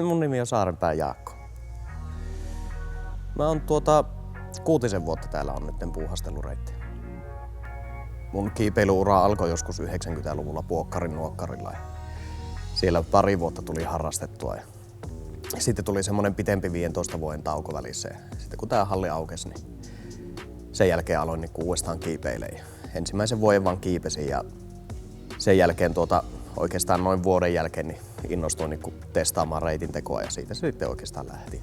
Mun nimi on Saarenpään Jaakko. Mä oon 6 vuotta täällä on nytten puuhastelureittejä. Mun kiipeilyura alkoi joskus 90-luvulla Puokkarin nuokkarilla. Siellä pari vuotta tuli harrastettua. Sitten tuli semmonen pitempi 15 vuoden tauko välissä. Sitten kun tää halli aukesi, niin sen jälkeen aloin niin uudestaan kiipeilemään. Ensimmäisen vuoden vaan kiipesin ja sen jälkeen oikeastaan noin vuoden jälkeen niin innostuin niin testaamaan reitin tekoa ja siitä se sitten oikeastaan lähti.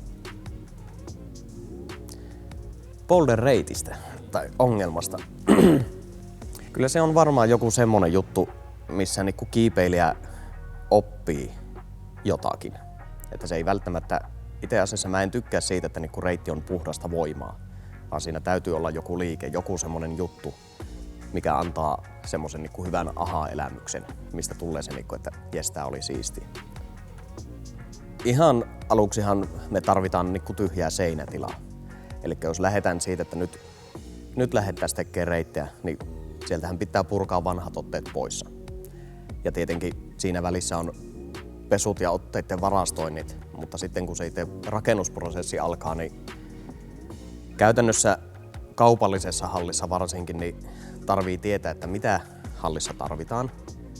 Boulder-reitistä tai ongelmasta. Kyllä se on varmaan joku semmonen juttu, missä niin kiipeilijä oppii jotakin. Että se ei välttämättä, itse asiassa mä en tykkää siitä, että niin reitti on puhdasta voimaa, vaan siinä täytyy olla joku liike, joku semmonen juttu, mikä antaa semmoisen niin hyvän aha-elämyksen, mistä tulee se, että jes, tää oli siistiä. Ihan aluksihan me tarvitaan niin tyhjää seinätilaa. Eli jos lähdetään siitä, että nyt lähdettäisiin tekemään reittejä, niin sieltähän pitää purkaa vanhat otteet pois. Ja tietenkin siinä välissä on pesut ja otteiden varastoinnit, mutta sitten kun se itse rakennusprosessi alkaa, niin käytännössä kaupallisessa hallissa varsinkin niin tarvii tietää, että mitä hallissa tarvitaan.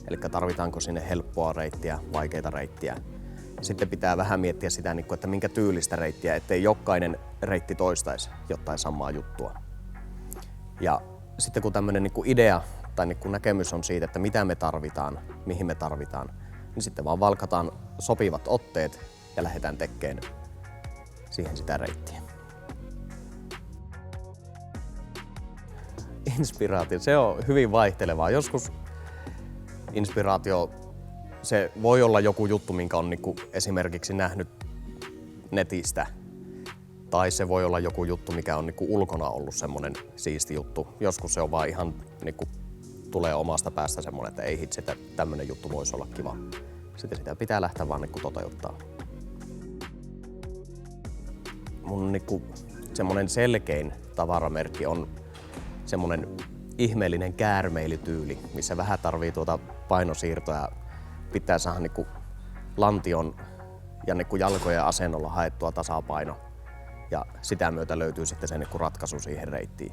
Eli tarvitaanko sinne helppoa reittiä, vaikeita reittiä. Sitten pitää vähän miettiä sitä, että minkä tyylistä reittiä, ettei jokainen reitti toistaisi jotain samaa juttua. Ja sitten kun tämmöinen idea tai näkemys on siitä, että mitä me tarvitaan, mihin me tarvitaan, niin sitten vaan valkataan sopivat otteet ja lähdetään tekemään siihen sitä reittiä. Inspiraatio, se on hyvin vaihtelevaa. Joskus inspiraatio, se voi olla joku juttu, minkä on esimerkiksi nähnyt netistä. Tai se voi olla joku juttu, mikä on ulkona ollut semmonen siisti juttu. Joskus se on vaan ihan tulee omasta päästä semmonen, että ei hitse, että tämmönen juttu voisi olla kiva. Sitten sitä pitää lähteä vaan toteuttaa. Mun semmonen selkein tavaramerkki on semmonen ihmeellinen käärmeilytyyli, missä vähän tarvii painosiirtoja. Pitää saada lantion ja jalkojen asennolla haettua tasapaino. Ja sitä myötä löytyy sitten se ratkaisu siihen reittiin.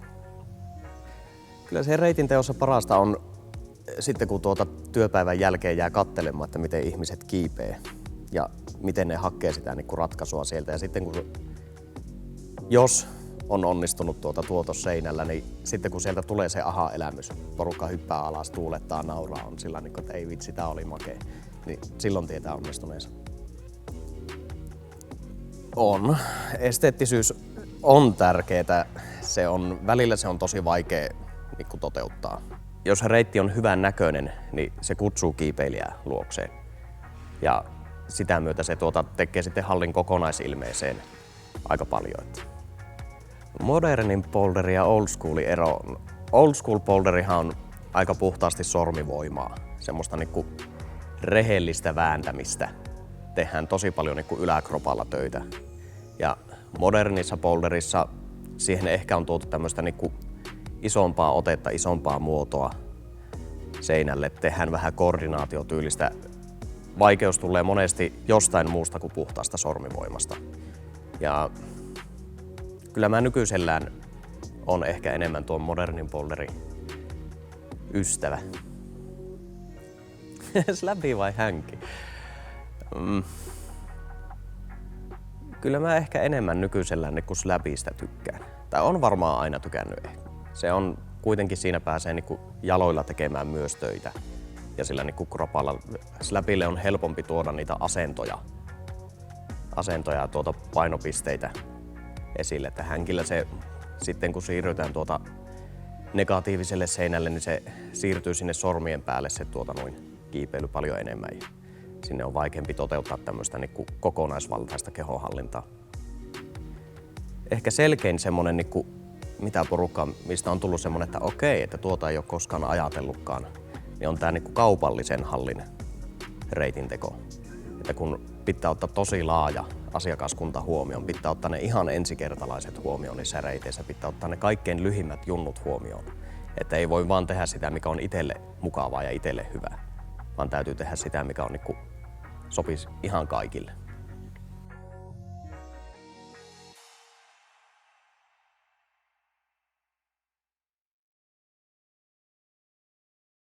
Kyllä se reitin teossa parasta on sitten kun työpäivän jälkeen jää katselemaan, että miten ihmiset kiipee ja miten ne hakee sitä ratkaisua sieltä. Ja sitten jos on onnistunut tuotos seinällä, niin sitten kun sieltä tulee se aha-elämys, porukka hyppää alas, tuulettaa, nauraa, on sillä että ei vitsi, tää oli makea, niin silloin tietää onnistuneensa. On. Esteettisyys on tärkeää. Välillä se on tosi vaikea toteuttaa. Jos reitti on hyvän näköinen, niin se kutsuu kiipeilijää luokseen. Ja sitä myötä se tekee sitten hallin kokonaisilmeeseen aika paljon. Modernin boulderi ja old schoolin ero. Old school boulderihan on aika puhtaasti sormivoimaa. Semmoista rehellistä vääntämistä. Tehdään tosi paljon yläkropalla töitä. Ja modernissa boulderissa siihen ehkä on tuotu tämmöistä isompaa otetta, isompaa muotoa seinälle. Tehdään vähän koordinaatiotyylistä. Vaikeus tulee monesti jostain muusta kuin puhtaasta sormivoimasta. Ja kyllä mä nykyisellään on ehkä enemmän tuon modernin boulderin ystävä. Slabby vai hänki? Kyllä mä ehkä enemmän nykyisellään slabista tykkään. Tai on varmaan aina tykännyt. Se on kuitenkin siinä pääsee jaloilla tekemään myös töitä. Ja sillä kropalla slabille on helpompi tuoda niitä asentoja ja painopisteitä esille. Että hänkillä se sitten kun siirrytään negatiiviselle seinälle, niin se siirtyy sinne sormien päälle se kiipeily paljon enemmän. Sinne on vaikeampi toteuttaa tämmöistä kokonaisvaltaista kehonhallintaa. Ehkä selkein semmonen, mitä porukka, mistä on tullut semmonen, että okei, että tuota ei ole koskaan ajatellutkaan, niin on tää kaupallisen hallin reitinteko. Että kun pitää ottaa tosi laaja asiakaskunta huomioon, pitää ottaa ne ihan ensikertalaiset huomioon niissä reiteissä, pitää ottaa ne kaikkein lyhimmät junnut huomioon. Että ei voi vaan tehdä sitä, mikä on itselle mukavaa ja itselle hyvää, vaan täytyy tehdä sitä, mikä on sopisi ihan kaikille.